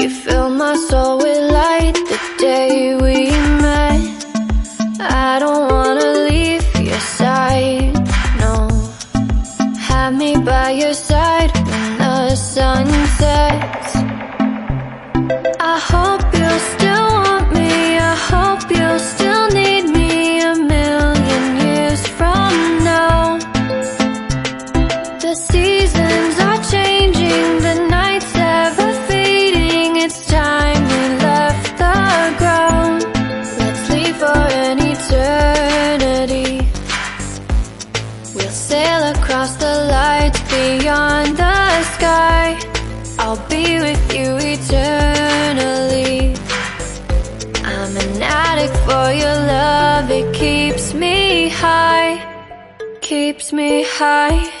You fill my soul with light the day we met. I don't wanna leave your side, no. Have me by your side when the sun sets. I hope you'll still want me, I hope you'll still need me a million years from now. The seasons are changing, the nights ever fading. It's time we left the ground. Let's leave for an eternity. We'll sail across the lights beyond the sky. I'll be with you eternally. I'm an addict for your love, it keeps me high, keeps me high.